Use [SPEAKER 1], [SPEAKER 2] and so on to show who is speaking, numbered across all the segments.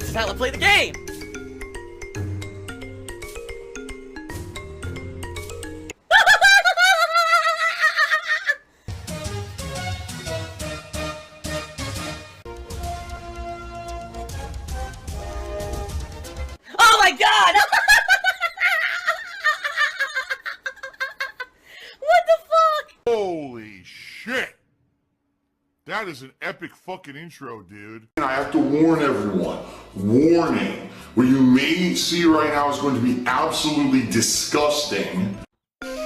[SPEAKER 1] This is how I play the game! Oh my god! What the fuck?
[SPEAKER 2] Holy shit! That is an epic fucking intro, dude.
[SPEAKER 3] And I have to warn everyone, warning, what you may see right now is going to be absolutely disgusting.
[SPEAKER 2] DsP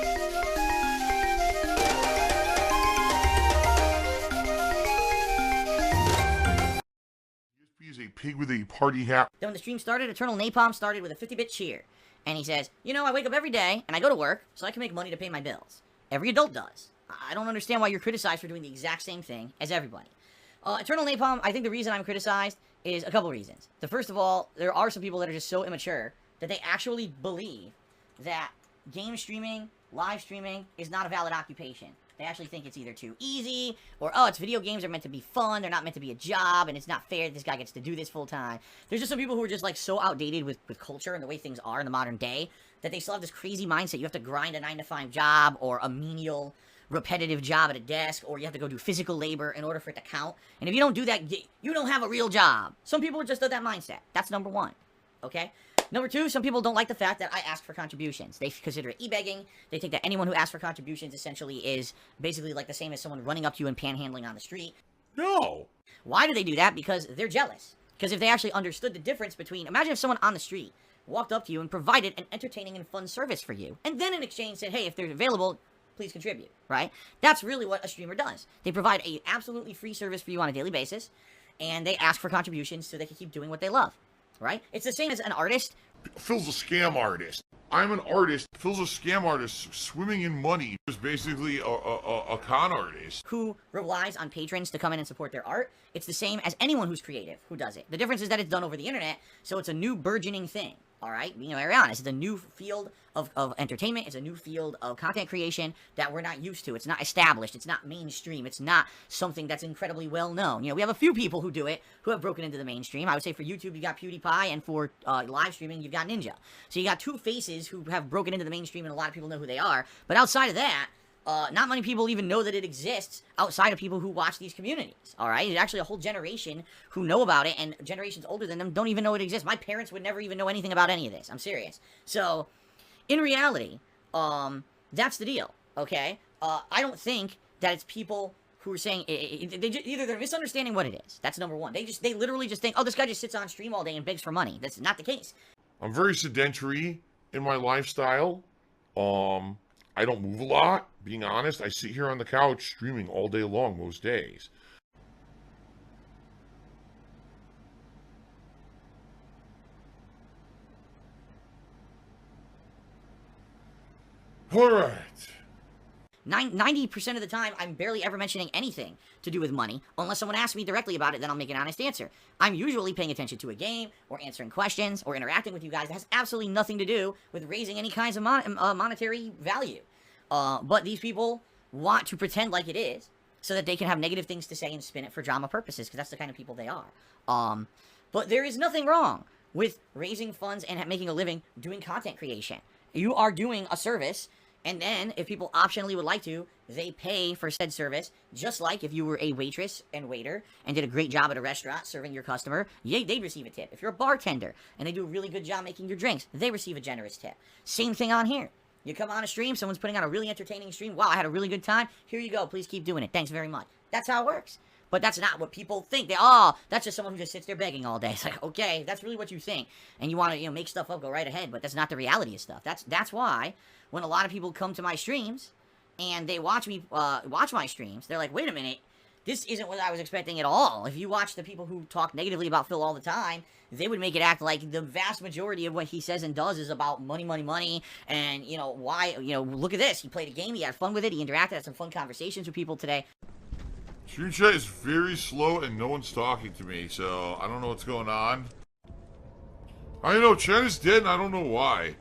[SPEAKER 2] is a pig with a party hat.
[SPEAKER 1] Then when the stream started, Eternal Napalm started with a 50-bit cheer. And he says, you know, I wake up every day and I go to work so I can make money to pay my bills. Every adult does. I don't understand why you're criticized for doing the exact same thing as everybody. Eternal Napalm, I think the reason I'm criticized is a couple reasons. The first of all, there are some people that are just so immature that they actually believe that game streaming, live streaming, is not a valid occupation. They actually think it's either too easy, or, oh, it's video games are meant to be fun, they're not meant to be a job, and it's not fair that this guy gets to do this full time. There's just some people who are just, like, so outdated with culture and the way things are in the modern day, that they still have this crazy mindset. You have to grind a 9-to-5 job, or a menial, repetitive job at a desk, or you have to go do physical labor in order for it to count. And if you don't do that, you don't have a real job. Some people are just of that mindset. That's number one. Okay? Number two, some people don't like the fact that I ask for contributions. They consider it e-begging. They think that anyone who asks for contributions essentially is basically like the same as someone running up to you and panhandling on the street.
[SPEAKER 2] No!
[SPEAKER 1] Why do they do that? Because they're jealous. Because if they actually understood the difference between... Imagine if someone on the street walked up to you and provided an entertaining and fun service for you. And then in exchange said, hey, if they're available, please contribute, right? That's really what a streamer does. They provide a absolutely free service for you on a daily basis, and they ask for contributions so they can keep doing what they love, right? It's the same as an artist.
[SPEAKER 2] Phil's a scam artist. I'm an artist. Phil's a scam artist swimming in money. He's basically a con artist.
[SPEAKER 1] Who relies on patrons to come in and support their art. It's the same as anyone who's creative who does it. The difference is that it's done over the internet, so it's a new burgeoning thing. All right, being very honest, it's a new field of entertainment. It's a new field of content creation that we're not used to. It's not established. It's not mainstream. It's not something that's incredibly well known. You know, we have a few people who do it, who have broken into the mainstream. I would say for YouTube, you got PewDiePie, and for live streaming, you've got Ninja. So you got two faces who have broken into the mainstream, and a lot of people know who they are. But outside of that, not many people even know that it exists outside of people who watch these communities, all right? There's actually a whole generation who know about it, and generations older than them don't even know it exists. My parents would never even know anything about any of this. I'm serious. So, in reality, that's the deal, okay? I don't think that it's people who are saying, either they're misunderstanding what it is. That's number one. They literally just think, oh, this guy just sits on stream all day and begs for money. That's not the case.
[SPEAKER 2] I'm very sedentary in my lifestyle. I don't move a lot, being honest. I sit here on the couch streaming all day long most days. Alright.
[SPEAKER 1] 90% of the time, I'm barely ever mentioning anything to do with money. Unless someone asks me directly about it, then I'll make an honest answer. I'm usually paying attention to a game, or answering questions, or interacting with you guys that has absolutely nothing to do with raising any kinds of monetary value. But these people want to pretend like it is, so that they can have negative things to say and spin it for drama purposes, because that's the kind of people they are. But there is nothing wrong with raising funds and making a living doing content creation. You are doing a service, and then, if people optionally would like to, they pay for said service, just like if you were a waitress and waiter and did a great job at a restaurant serving your customer, they'd receive a tip. If you're a bartender and they do a really good job making your drinks, they receive a generous tip. Same thing on here. You come on a stream, someone's putting on a really entertaining stream, wow, I had a really good time, here you go, please keep doing it, thanks very much. That's how it works. But that's not what people think. That's just someone who just sits there begging all day. It's like, okay, that's really what you think. And you want to, make stuff up, go right ahead. But that's not the reality of stuff. That's why when a lot of people come to my streams and they watch me, watch my streams, they're like, wait a minute, this isn't what I was expecting at all. If you watch the people who talk negatively about Phil all the time, they would make it act like the vast majority of what he says and does is about money, money, money, and, why, look at this. He played a game, he had fun with it, he interacted, had some fun conversations with people today.
[SPEAKER 2] Stream chat is very slow and no one's talking to me, so I don't know what's going on. I know, chat is dead and I don't know why.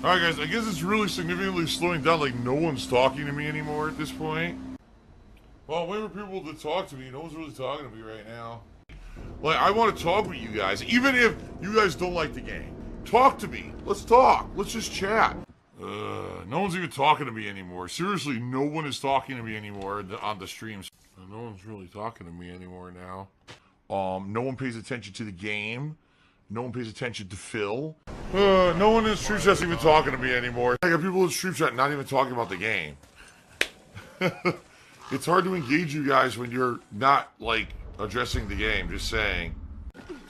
[SPEAKER 2] Alright guys, I guess it's really significantly slowing down, like no one's talking to me anymore at this point. Well, I'm waiting for people to talk to me, no one's really talking to me right now. Like, I want to talk with you guys, even if you guys don't like the game. Talk to me. Let's talk. Let's just chat. No one's even talking to me anymore. Seriously, no one is talking to me anymore on the streams. No one's really talking to me anymore now. No one pays attention to the game. No one pays attention to Phil. No one in the stream chat's even talking to me anymore. I got people in the stream chat not even talking about the game. It's hard to engage you guys when you're not, like, addressing the game, just saying.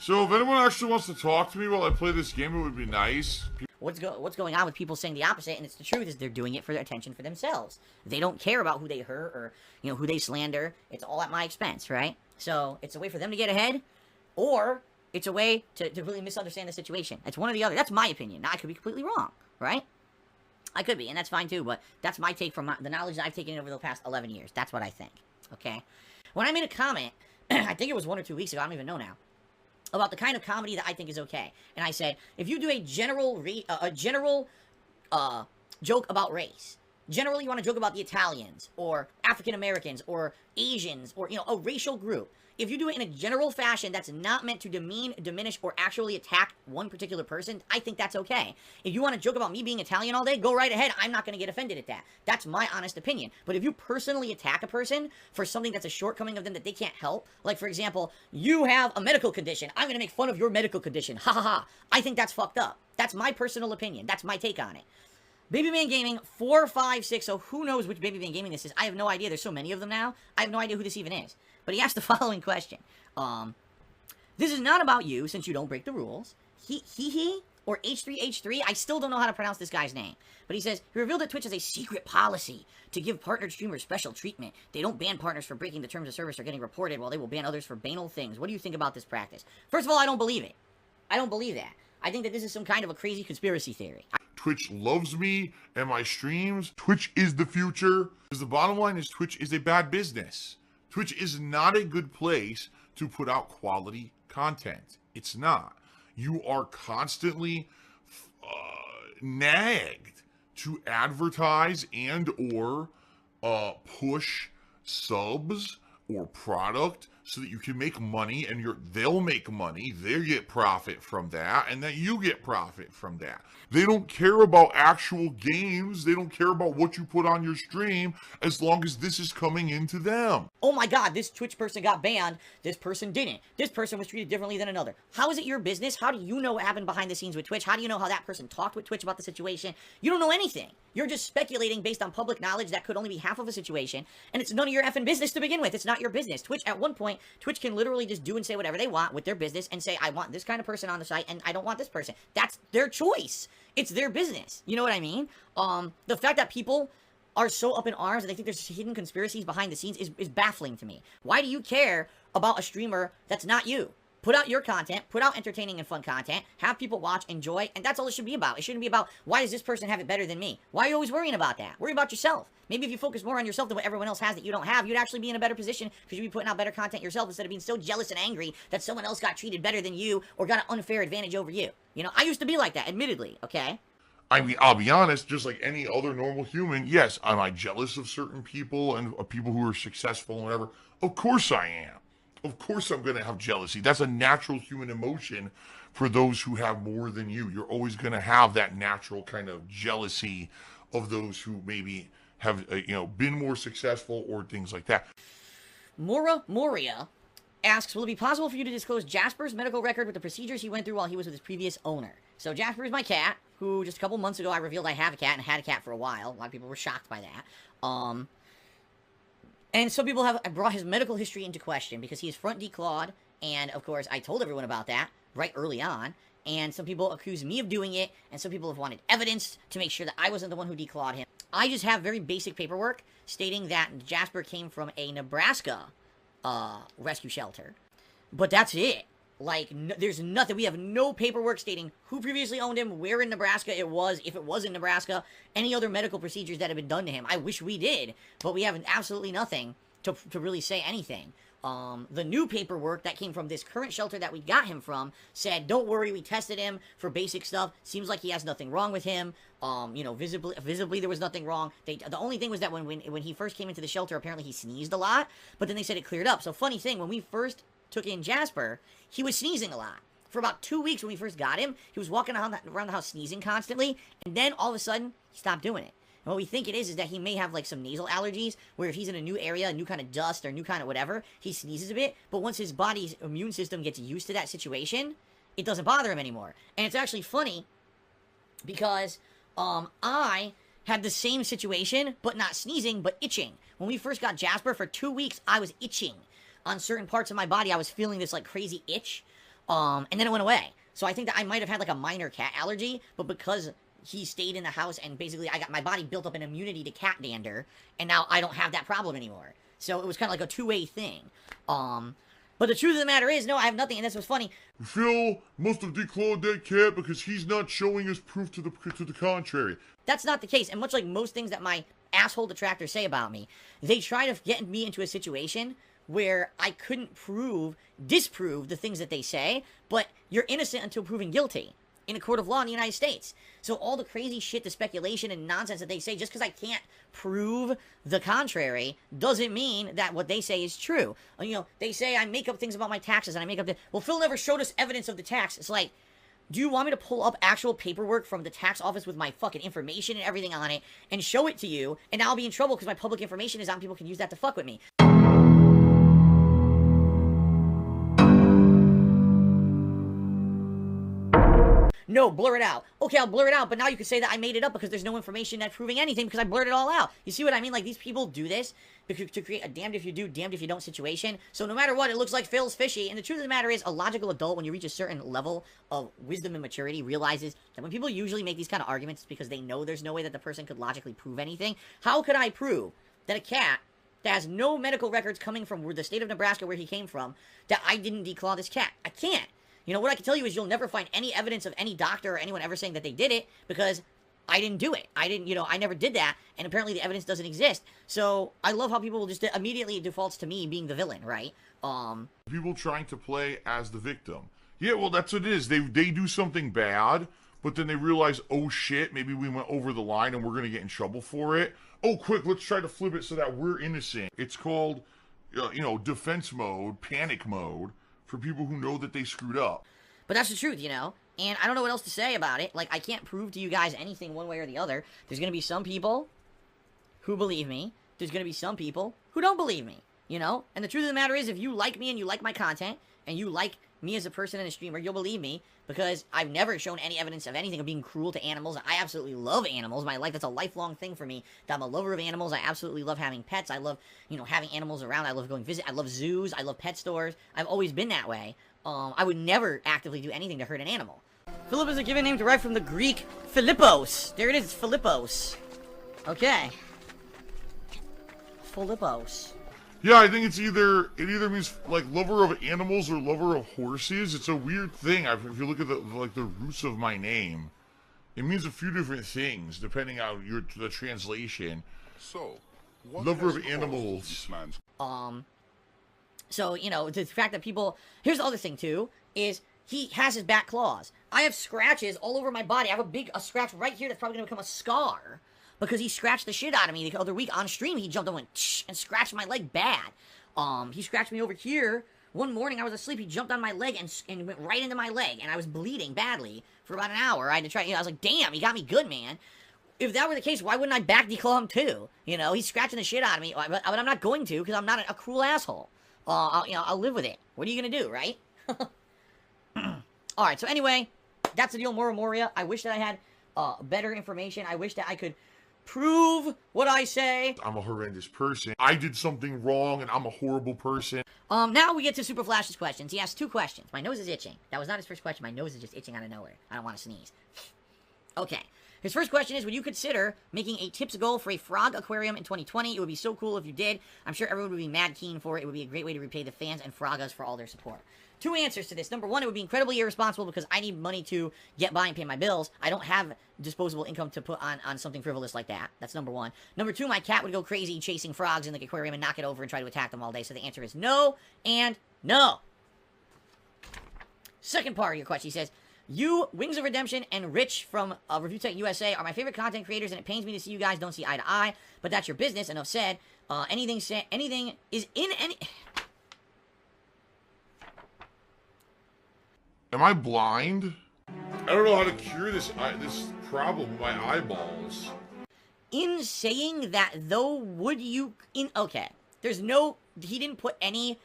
[SPEAKER 2] So if anyone actually wants to talk to me while I play this game, it would be nice.
[SPEAKER 1] What's going on with people saying the opposite, and it's the truth, is they're doing it for their attention for themselves. They don't care about who they hurt or, you know, who they slander. It's all at my expense, right? So it's a way for them to get ahead, or it's a way to really misunderstand the situation. It's one or the other. That's my opinion. Now, I could be completely wrong, right? I could be, and that's fine too, but that's my take from the knowledge that I've taken over the past 11 years. That's what I think, okay? When I made a comment, I think it was 1 or 2 weeks ago, I don't even know now, about the kind of comedy that I think is okay. And I said, if you do a general joke about race, generally you want to joke about the Italians, or African Americans, or Asians, or, you know, a racial group, if you do it in a general fashion that's not meant to demean, diminish, or actually attack one particular person, I think that's okay. If you want to joke about me being Italian all day, go right ahead. I'm not going to get offended at that. That's my honest opinion. But if you personally attack a person for something that's a shortcoming of them that they can't help, like, for example, you have a medical condition, I'm going to make fun of your medical condition, ha ha ha, I think that's fucked up. That's my personal opinion. That's my take on it. Baby Man Gaming 456, so who knows which Baby Man Gaming this is? I have no idea. There's so many of them now. I have no idea who this even is. But he asked the following question. This is not about you, since you don't break the rules. He, or H3H3, I still don't know how to pronounce this guy's name. But he says, he revealed that Twitch has a secret policy to give partnered streamers special treatment. They don't ban partners for breaking the terms of service or getting reported, while they will ban others for banal things. What do you think about this practice? First of all, I don't believe it. I don't believe that. I think that this is some kind of a crazy conspiracy theory.
[SPEAKER 2] Twitch loves me and my streams. Twitch is the future. Because the bottom line is Twitch is a bad business. Twitch is not a good place to put out quality content. It's not. You are constantly nagged to advertise and or push subs or product so that you can make money, and they'll make money, they get profit from that, and that you get profit from that. They don't care about actual games, they don't care about what you put on your stream, as long as this is coming into them.
[SPEAKER 1] Oh my god, this Twitch person got banned, this person didn't. This person was treated differently than another. How is it your business? How do you know what happened behind the scenes with Twitch? How do you know how that person talked with Twitch about the situation? You don't know anything. You're just speculating based on public knowledge that could only be half of a situation, and it's none of your effing business to begin with. It's not your business. Twitch, at one point, Twitch can literally just do and say whatever they want with their business and say, I want this kind of person on the site, and I don't want this person. That's their choice. It's their business. You know what I mean? The fact that people are so up in arms and they think there's hidden conspiracies behind the scenes is baffling to me. Why do you care about a streamer that's not you? Put out your content, put out entertaining and fun content, have people watch, enjoy, and that's all it should be about. It shouldn't be about, why does this person have it better than me? Why are you always worrying about that? Worry about yourself. Maybe if you focus more on yourself than what everyone else has that you don't have, you'd actually be in a better position because you'd be putting out better content yourself instead of being so jealous and angry that someone else got treated better than you or got an unfair advantage over you. You know, I used to be like that, admittedly, okay?
[SPEAKER 2] I mean, I'll be honest, just like any other normal human, yes, am I jealous of certain people and of people who are successful and whatever? Of course I am. Of course I'm going to have jealousy. That's a natural human emotion for those who have more than you. You're always going to have that natural kind of jealousy of those who maybe have, been more successful or things like that.
[SPEAKER 1] Moria asks, will it be possible for you to disclose Jasper's medical record with the procedures he went through while he was with his previous owner? So Jasper is my cat, who just a couple months ago I revealed I have a cat and had a cat for a while. A lot of people were shocked by that. And some people have brought his medical history into question because he is front declawed, and of course I told everyone about that right early on, and some people accuse me of doing it, and some people have wanted evidence to make sure that I wasn't the one who declawed him. I just have very basic paperwork stating that Jasper came from a Nebraska rescue shelter, but that's it. Like, there's nothing. We have no paperwork stating who previously owned him, where in Nebraska it was, if it was in Nebraska, any other medical procedures that have been done to him. I wish we did, but we have absolutely nothing to really say anything. The new paperwork that came from this current shelter that we got him from said, don't worry, we tested him for basic stuff. Seems like he has nothing wrong with him. Visibly there was nothing wrong. The only thing was that when he first came into the shelter, apparently he sneezed a lot, but then they said it cleared up. So funny thing, when we first took in Jasper, he was sneezing a lot. For about 2 weeks when we first got him, he was walking around the house sneezing constantly, and then all of a sudden, he stopped doing it. And what we think it is that he may have like some nasal allergies, where if he's in a new area, a new kind of dust, or new kind of whatever, he sneezes a bit, but once his body's immune system gets used to that situation, it doesn't bother him anymore. And it's actually funny, because I had the same situation, but not sneezing, but itching. When we first got Jasper, for 2 weeks, I was itching. On certain parts of my body, I was feeling this like crazy itch. And then it went away. So I think that I might have had like a minor cat allergy, but because he stayed in the house and basically I got my body built up an immunity to cat dander, and now I don't have that problem anymore. So it was kind of like a two-way thing. But the truth of the matter is, no, I have nothing, and this was funny.
[SPEAKER 2] Phil must have declawed that cat because he's not showing us proof to the contrary.
[SPEAKER 1] That's not the case, and much like most things that my asshole detractors say about me, they try to get me into a situation where I couldn't disprove the things that they say, but you're innocent until proven guilty in a court of law in the United States. So all the crazy shit, the speculation and nonsense that they say, just because I can't prove the contrary, doesn't mean that what they say is true. You know, they say I make up things about my taxes, and I make up well, Phil never showed us evidence of the tax. It's like, do you want me to pull up actual paperwork from the tax office with my fucking information and everything on it, and show it to you, and now I'll be in trouble because my public information is out and people can use that to fuck with me? No, blur it out. Okay, I'll blur it out, but now you can say that I made it up because there's no information that's proving anything because I blurred it all out. You see what I mean? Like, these people do this to create a damned if you do, damned if you don't situation. So no matter what, it looks like Phil's fishy. And the truth of the matter is, a logical adult, when you reach a certain level of wisdom and maturity, realizes that when people usually make these kind of arguments, it's because they know there's no way that the person could logically prove anything. How could I prove that a cat that has no medical records coming from the state of Nebraska where he came from, that I didn't declaw this cat? I can't. You know, what I can tell you is you'll never find any evidence of any doctor or anyone ever saying that they did it because I didn't do it. I never did that, and apparently the evidence doesn't exist. So I love how people just immediately defaults to me being the villain, right?
[SPEAKER 2] People trying to play as the victim. Yeah, well, that's what it is. They do something bad, but then they realize, oh shit, maybe we went over the line and we're going to get in trouble for it. Oh, quick, let's try to flip it so that we're innocent. It's called, defense mode, panic mode, for people who know that they screwed up.
[SPEAKER 1] But that's the truth, you know? And I don't know what else to say about it. Like, I can't prove to you guys anything one way or the other. There's going to be some people who believe me. There's going to be some people who don't believe me, you know? And the truth of the matter is, if you like me and you like my content, and you like me as a person and a streamer, you'll believe me, because I've never shown any evidence of anything of being cruel to animals. I absolutely love animals. My life, that's a lifelong thing for me. That I'm a lover of animals. I absolutely love having pets. I love, having animals around. I love going visit. I love zoos. I love pet stores. I've always been that way. I would never actively do anything to hurt an animal. Philip is a given name derived from the Greek Philippos. There it is, Philippos. Okay. Philippos.
[SPEAKER 2] Yeah, I think it either means like lover of animals or lover of horses. It's a weird thing. If you look at the roots of my name, it means a few different things depending on the translation.
[SPEAKER 3] So,
[SPEAKER 2] lover of animals.
[SPEAKER 1] So, the fact that people... Here's the other thing, too, is he has his back claws. I have scratches all over my body. I have a scratch right here that's probably going to become a scar because he scratched the shit out of me the other week on stream. He jumped and went tsh, and scratched my leg bad. He scratched me over here. One morning, I was asleep. He jumped on my leg and went right into my leg, and I was bleeding badly for about an hour. I had to try... I was like, damn, he got me good, man. If that were the case, why wouldn't I back declaw him, too? He's scratching the shit out of me, but I'm not going to because I'm not a cruel asshole. I'll live with it. What are you gonna do, right? Alright, so anyway, that's the deal, Mora Moria. I wish that I had better information. I wish that I could prove what I say.
[SPEAKER 2] I'm a horrendous person. I did something wrong, and I'm a horrible person.
[SPEAKER 1] Now we get to Super Flash's questions. He asked 2 questions. My nose is itching. That was not his first question. My nose is just itching out of nowhere. I don't want to sneeze. Okay. His first question is, would you consider making a tips goal for a frog aquarium in 2020? It would be so cool if you did. I'm sure everyone would be mad keen for it. It would be a great way to repay the fans and frogas for all their support. 2 answers to this. Number 1, it would be incredibly irresponsible because I need money to get by and pay my bills. I don't have disposable income to put on something frivolous like that. That's number 1. Number 2, my cat would go crazy chasing frogs in the aquarium and knock it over and try to attack them all day. So the answer is no and no. Second part of your question, he says, you, Wings of Redemption, and Rich from Review Tech USA are my favorite content creators, and it pains me to see you guys don't see eye to eye, but that's your business, enough said. Anything is in any...
[SPEAKER 2] Am I blind? I don't know how to cure this problem with my eyeballs.
[SPEAKER 1] In saying that, though, would you... Okay, there's no... He didn't put any,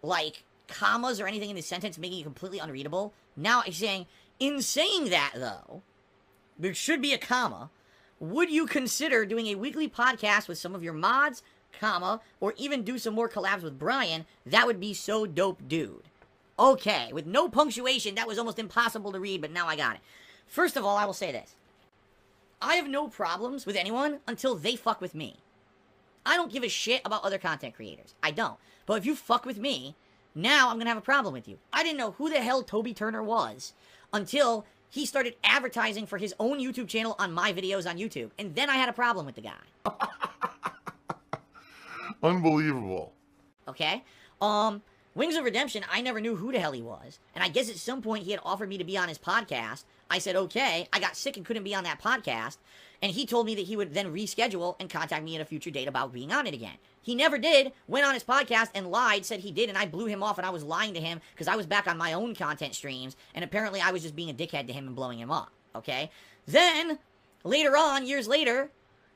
[SPEAKER 1] like, commas or anything in the sentence making it completely unreadable. Now he's saying, in saying that, though, there should be a comma. Would you consider doing a weekly podcast with some of your mods, comma, or even do some more collabs with Brian? That would be so dope, dude. Okay, with no punctuation, that was almost impossible to read, but now I got it. First of all, I will say this. I have no problems with anyone until they fuck with me. I don't give a shit about other content creators. I don't. But if you fuck with me, now I'm gonna have a problem with you. I didn't know who the hell Toby Turner was until he started advertising for his own YouTube channel on my videos on YouTube. And then I had a problem with the guy.
[SPEAKER 2] Unbelievable.
[SPEAKER 1] Okay? Wings of Redemption, I never knew who the hell he was. And I guess at some point he had offered me to be on his podcast. I said, okay. I got sick and couldn't be on that podcast. And he told me that he would then reschedule and contact me at a future date about being on it again. He never did, went on his podcast and lied, said he did, and I blew him off and I was lying to him because I was back on my own content streams, and apparently I was just being a dickhead to him and blowing him up, okay? Then, later on, years later,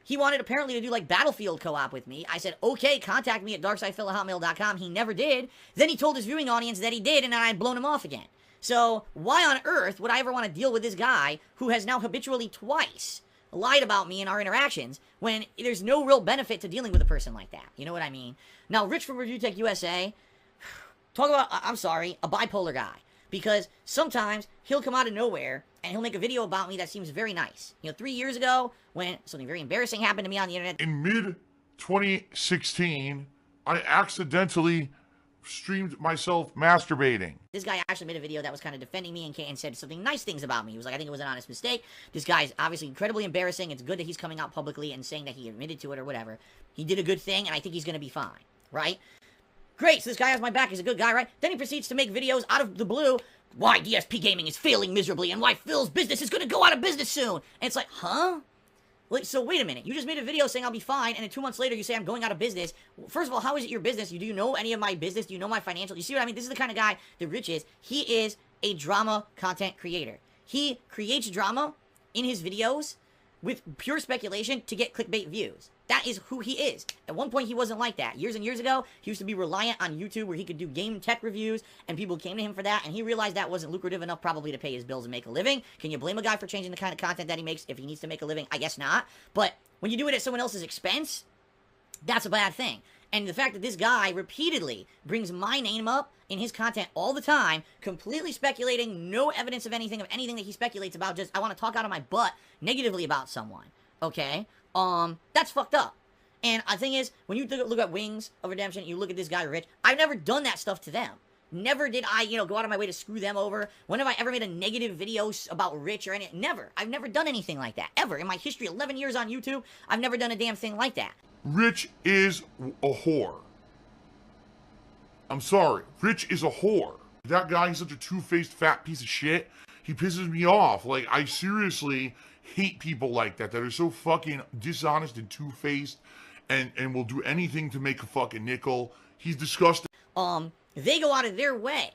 [SPEAKER 1] he wanted apparently to do like Battlefield co-op with me. I said, okay, contact me at darksidefilla@hotmail.com. He never did. Then he told his viewing audience that he did, and I had blown him off again. So, why on earth would I ever want to deal with this guy who has now habitually twice lied about me in our interactions when there's no real benefit to dealing with a person like that? You know what I mean? Now, Rich from Review Tech USA, talk about, I'm sorry, a bipolar guy. Because sometimes he'll come out of nowhere and he'll make a video about me that seems very nice. You know, 3 years ago, when something very embarrassing happened to me on the internet.
[SPEAKER 2] In mid-2016, I accidentally streamed myself masturbating.
[SPEAKER 1] This guy actually made a video that was kind of defending me and said something nice things about me. He was like, I think it was an honest mistake. This guy's obviously incredibly embarrassing. It's good that he's coming out publicly and saying that he admitted to it or whatever. He did a good thing, and I think he's going to be fine, right? Great, so this guy has my back. He's a good guy, right? Then he proceeds to make videos out of the blue. Why DSP Gaming is failing miserably and why Phil's business is going to go out of business soon. And it's like, huh? Like, so wait a minute. You just made a video saying I'll be fine, and then 2 months later you say I'm going out of business. First of all, how is it your business? Do you know any of my business? Do you know my financial? You see what I mean? This is the kind of guy that Rich is. He is a drama content creator. He creates drama in his videos with pure speculation to get clickbait views. That is who he is. At one point, he wasn't like that. Years and years ago, he used to be reliant on YouTube where he could do game tech reviews, and people came to him for that, and he realized that wasn't lucrative enough probably to pay his bills and make a living. Can you blame a guy for changing the kind of content that he makes if he needs to make a living? I guess not. But when you do it at someone else's expense, that's a bad thing. And the fact that this guy repeatedly brings my name up in his content all the time, completely speculating, no evidence of anything that he speculates about, just I want to talk out of my butt negatively about someone, okay? That's fucked up. And the thing is, when you look at Wings of Redemption, you look at this guy, Rich, I've never done that stuff to them. Never did I, go out of my way to screw them over. When have I ever made a negative video about Rich or anything? Never. I've never done anything like that, ever. In my history, 11 years on YouTube, I've never done a damn thing like that.
[SPEAKER 2] Rich is a whore. I'm sorry. Rich is a whore. That guy is such a two-faced fat piece of shit. He pisses me off. Like, I seriously hate people like that are so fucking dishonest and two-faced and will do anything to make a fucking nickel. He's disgusting.
[SPEAKER 1] They go out of their way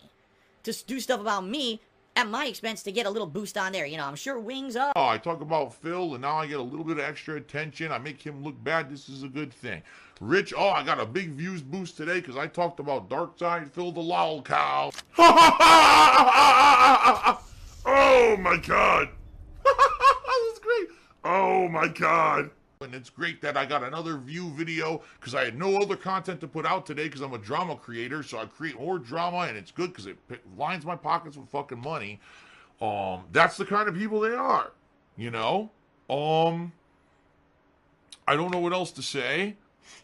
[SPEAKER 1] to do stuff about me at my expense to get a little boost on there. I'm sure Wings up.
[SPEAKER 2] Oh, I talk about Phil, and now I get a little bit of extra attention. I make him look bad. This is a good thing. Rich, oh, I got a big views boost today because I talked about Darkside Phil the lol cow. Oh, my God. That was great. Oh, my God. And it's great that I got another view video because I had no other content to put out today because I'm a drama creator, so I create more drama, and it's good because it lines my pockets with fucking money. That's the kind of people they are, I don't know what else to say.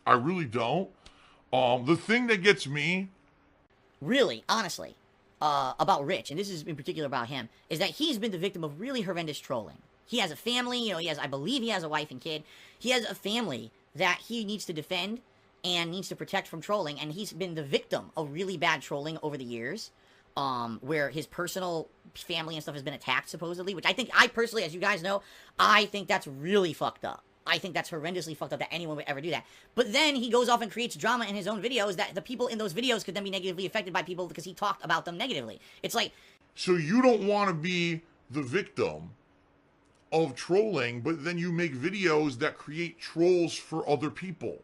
[SPEAKER 2] I really don't. The thing that gets me...
[SPEAKER 1] Really, honestly, about Rich, and this is in particular about him, is that he's been the victim of really horrendous trolling. He has a family, I believe he has a wife and kid. He has a family that he needs to defend and needs to protect from trolling, and he's been the victim of really bad trolling over the years, where his personal family and stuff has been attacked, supposedly, which I personally, as you guys know, I think that's really fucked up. I think that's horrendously fucked up that anyone would ever do that. But then he goes off and creates drama in his own videos that the people in those videos could then be negatively affected by people because he talked about them negatively. It's like,
[SPEAKER 2] So you don't want to be the victim of trolling, but then you make videos that create trolls for other people.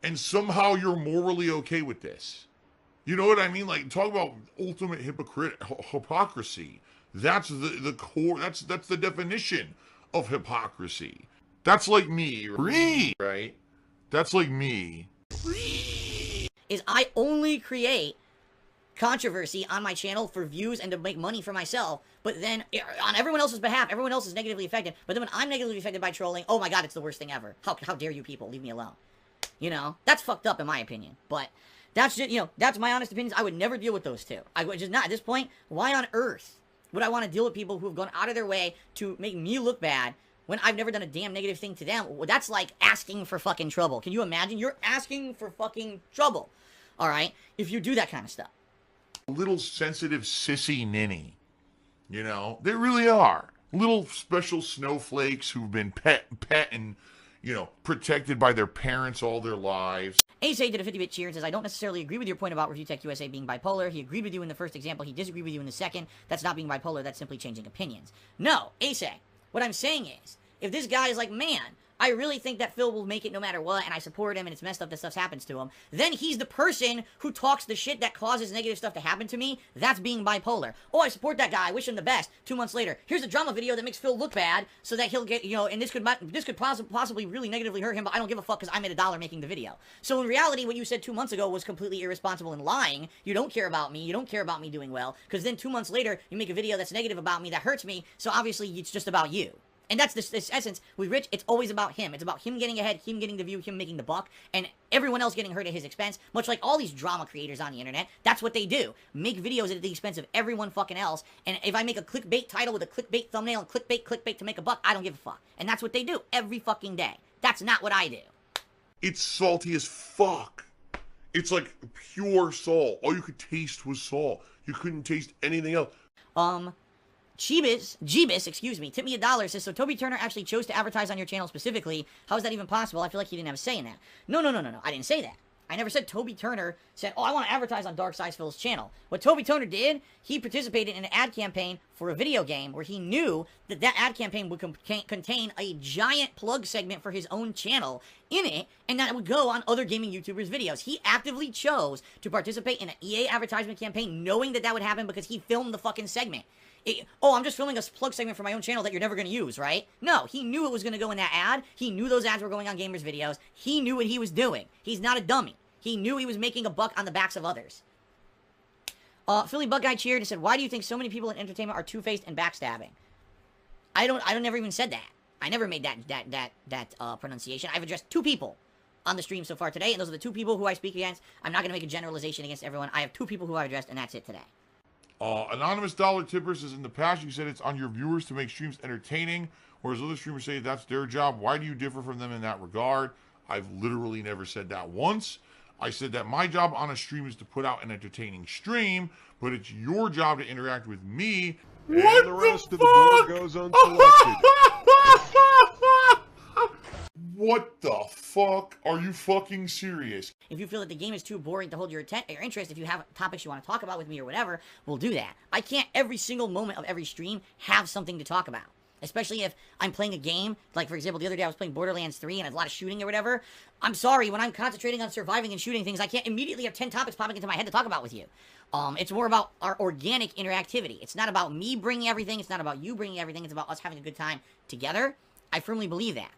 [SPEAKER 2] And somehow you're morally okay with this. You know what I mean? Like, talk about ultimate hypocrisy. That's the core, that's the definition of hypocrisy. That's like me, right? That's like me.
[SPEAKER 1] Is I only create controversy on my channel for views and to make money for myself, but then on everyone else's behalf, everyone else is negatively affected, but then when I'm negatively affected by trolling, oh my god, it's the worst thing ever. How dare you people, leave me alone. You know, that's fucked up in my opinion, but that's just, you know, that's my honest opinions. I would never deal with those two. I would just not, at this point, why on earth would I want to deal with people who have gone out of their way to make me look bad when I've never done a damn negative thing to them? Well, that's like asking for fucking trouble. Can you imagine? You're asking for fucking trouble, alright, if you do that kind of stuff.
[SPEAKER 2] Little sensitive sissy ninny. You know, they really are. Little special snowflakes who've been pet and, you know, protected by their parents all their lives.
[SPEAKER 1] ASA did a 50-bit cheer and says, I don't necessarily agree with your point about Review Tech USA being bipolar. He agreed with you in the first example. He disagreed with you in the second. That's not being bipolar. That's simply changing opinions. No, ASA, what I'm saying is, if this guy is like, man, I really think that Phil will make it no matter what, and I support him, and it's messed up that stuff happens to him, then he's the person who talks the shit that causes negative stuff to happen to me. That's being bipolar. Oh, I support that guy. I wish him the best. 2 months later, here's a drama video that makes Phil look bad so that he'll get, you know, and this could possibly really negatively hurt him, but I don't give a fuck because I made $1 making the video. So in reality, what you said 2 months ago was completely irresponsible and lying. You don't care about me. You don't care about me doing well, because then 2 months later, you make a video that's negative about me that hurts me, so obviously it's just about you. And that's this essence. With Rich, it's always about him. It's about him getting ahead, him getting the view, him making the buck, and everyone else getting hurt at his expense. Much like all these drama creators on the internet, that's what they do. Make videos at the expense of everyone fucking else. And if I make a clickbait title with a clickbait thumbnail and clickbait to make a buck, I don't give a fuck. And that's what they do every fucking day. That's not what I do.
[SPEAKER 2] It's salty as fuck. It's like pure salt. All you could taste was salt. You couldn't taste anything else.
[SPEAKER 1] Jeebus, excuse me, tip me $1, says, so Toby Turner actually chose to advertise on your channel specifically. How is that even possible? I feel like he didn't have a say in that. No, I didn't say that. I never said Toby Turner said, oh, I want to advertise on Dark Size Phil's channel. What Toby Turner did, he participated in an ad campaign for a video game where he knew that that ad campaign would contain a giant plug segment for his own channel in it, and that it would go on other gaming YouTubers' videos. He actively chose to participate in an EA advertisement campaign knowing that that would happen because he filmed the fucking segment. Oh, I'm just filming a plug segment for my own channel that you're never going to use, right? No, he knew it was going to go in that ad. He knew those ads were going on gamers' videos. He knew what he was doing. He's not a dummy. He knew he was making a buck on the backs of others. Philly Bug Guy cheered and said, why do you think so many people in entertainment are two-faced and backstabbing? I never even said that. I never made that pronunciation. I've addressed 2 people on the stream so far today, and those are the 2 people who I speak against. I'm not going to make a generalization against everyone. I have 2 people who I've addressed, and that's it today.
[SPEAKER 2] Anonymous Dollar Tipper says, in the past you said it's on your viewers to make streams entertaining, whereas other streamers say that's their job. Why do you differ from them in that regard? I've literally never said that once. I said that my job on a stream is to put out an entertaining stream, but it's your job to interact with me.
[SPEAKER 4] And the rest of the board goes unselected.
[SPEAKER 2] What the fuck? Are you fucking serious?
[SPEAKER 1] If you feel that the game is too boring to hold your interest, if you have topics you want to talk about with me or whatever, we'll do that. I can't every single moment of every stream have something to talk about. Especially if I'm playing a game, like for example, the other day I was playing Borderlands 3 and I had a lot of shooting or whatever. I'm sorry, when I'm concentrating on surviving and shooting things, I can't immediately have 10 topics popping into my head to talk about with you. It's more about our organic interactivity. It's not about me bringing everything. It's not about you bringing everything. It's about us having a good time together. I firmly believe that.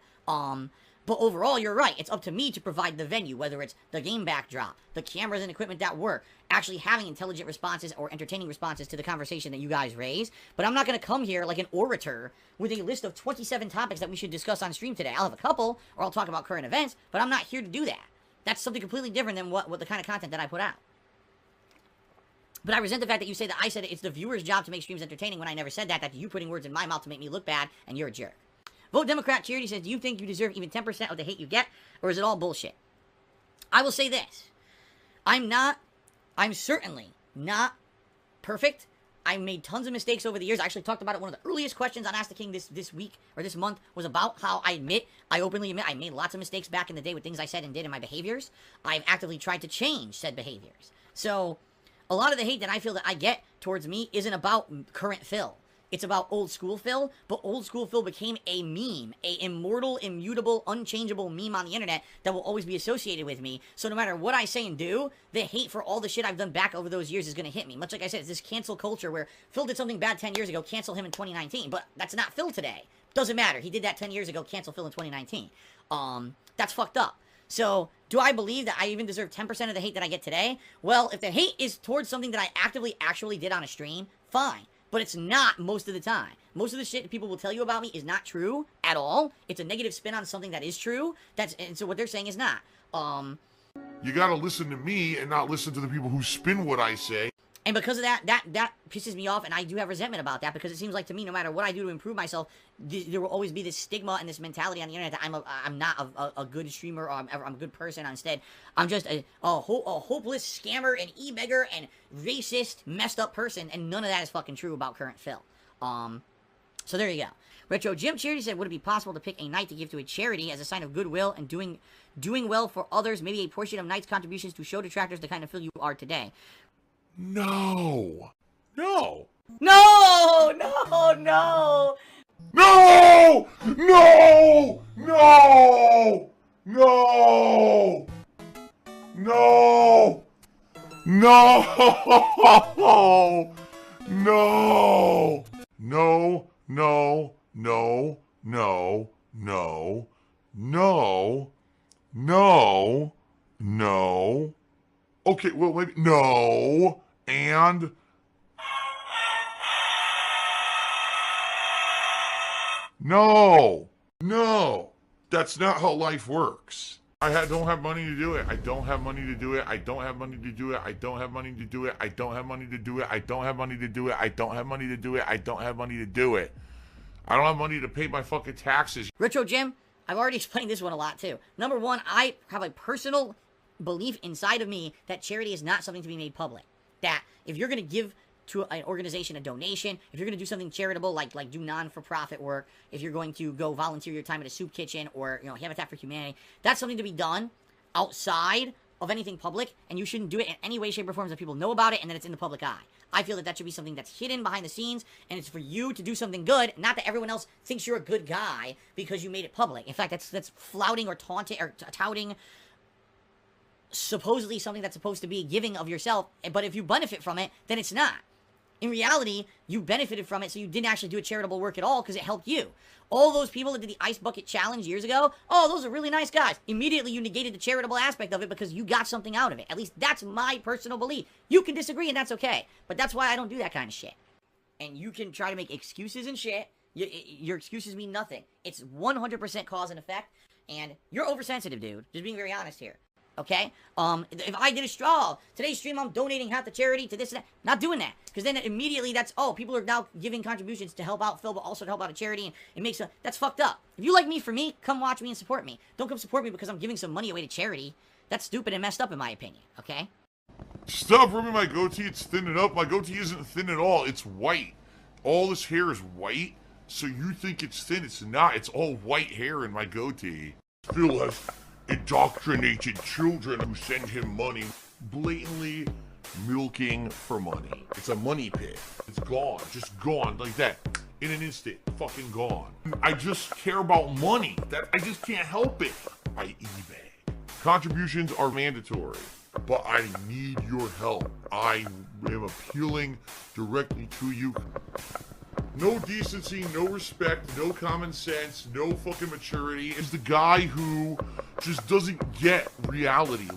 [SPEAKER 1] But overall, you're right. It's up to me to provide the venue, whether it's the game backdrop, the cameras and equipment that work, actually having intelligent responses or entertaining responses to the conversation that you guys raise. But I'm not going to come here like an orator with a list of 27 topics that we should discuss on stream today. I'll have a couple, or I'll talk about current events, but I'm not here to do that. That's something completely different than what the kind of content that I put out. But I resent the fact that you say that I said it's the viewer's job to make streams entertaining when I never said that. That's you putting words in my mouth to make me look bad, and you're a jerk. Vote Democrat Charity says, do you think you deserve even 10% of the hate you get, or is it all bullshit? I will say this. I'm certainly not perfect. I made tons of mistakes over the years. I actually talked about it. One of the earliest questions on Ask the King this week, or this month, was about how I openly admit I made lots of mistakes back in the day with things I said and did in my behaviors. I've actively tried to change said behaviors. So, A lot of the hate that I feel that I get towards me isn't about current Phil. It's about old school Phil, but old school Phil became a meme, a immortal, immutable, unchangeable meme on the internet that will always be associated with me. So no matter what I say and do, the hate for all the shit I've done back over those years is going to hit me. Much like I said, it's this cancel culture where Phil did something bad 10 years ago, cancel him in 2019. But that's not Phil today. Doesn't matter. He did that 10 years ago, cancel Phil in 2019. That's fucked up. So, do I believe that I even deserve 10% of the hate that I get today? Well, if the hate is towards something that I actually did on a stream, fine. But it's not most of the time. Most of the shit people will tell you about me is not true at all. It's a negative spin on something that is true. And so what they're saying is not.
[SPEAKER 2] You gotta listen to me and not listen to the people who spin what I say.
[SPEAKER 1] And because of that pisses me off, and I do have resentment about that, because it seems like to me, no matter what I do to improve myself, there will always be this stigma and this mentality on the internet that I'm not a good streamer, or I'm a good person. Instead, I'm just a hopeless scammer, and e-beggar, and racist, messed up person, and none of that is fucking true about current Phil. So there you go. Retro Jim Charity said, would it be possible to pick a night to give to a charity as a sign of goodwill and doing well for others, maybe a portion of night's contributions to show detractors the kind of Phil you are today?
[SPEAKER 2] No. No.
[SPEAKER 1] No! No! No!
[SPEAKER 2] No! No! No! No! No! No! No! No! No! No! No! No! No! No! No! Okay, well, maybe no, and no, that's not how life works. don't have money to do it. I don't have money to do it. I don't have money to do it. I don't have money to do it. I don't have money to do it. I don't have money to do it. I don't have money to do it. I don't have money to do it. I don't have money to pay my fucking taxes.
[SPEAKER 1] Retro Jim, I've already explained this one a lot too. Number one, I have a personal belief inside of me that charity is not something to be made public. That if you're going to give to an organization a donation, if you're going to do something charitable like do non-for-profit work, if you're going to go volunteer your time at a soup kitchen or Habitat for Humanity, that's something to be done outside of anything public, and you shouldn't do it in any way, shape, or form so that people know about it and that it's in the public eye. I feel that that should be something that's hidden behind the scenes, and it's for you to do something good, not that everyone else thinks you're a good guy because you made it public. In fact, that's flouting or taunting or touting supposedly something that's supposed to be giving of yourself, but if you benefit from it, then it's not. In reality, you benefited from it, so you didn't actually do a charitable work at all because it helped you. All those people that did the Ice Bucket Challenge years ago, oh, those are really nice guys. Immediately, you negated the charitable aspect of it because you got something out of it. At least that's my personal belief. You can disagree, and that's okay. But that's why I don't do that kind of shit. And you can try to make excuses and shit. Your excuses mean nothing. It's 100% cause and effect, and you're oversensitive, dude. Just being very honest here. Okay? If I did a straw, today's stream I'm donating half the charity to this and that. Not doing that. Because then immediately that's, oh, people are now giving contributions to help out Phil, but also to help out a charity, and it makes that's fucked up. If you like me for me, come watch me and support me. Don't come support me because I'm giving some money away to charity. That's stupid and messed up in my opinion, okay?
[SPEAKER 2] Stop rubbing my goatee, it's thinning up. My goatee isn't thin at all, it's white. All this hair is white, so you think it's thin, it's not. It's all white hair in my goatee. Phil has indoctrinated children who send him money, blatantly milking for money. It's a money pit. It's gone, just gone like that. In an instant, fucking gone. I just care about money. I just can't help it. I eBay. Contributions are mandatory, but I need your help. I am appealing directly to you. No decency, no respect, no common sense, no fucking maturity. Is the guy who just doesn't get reality.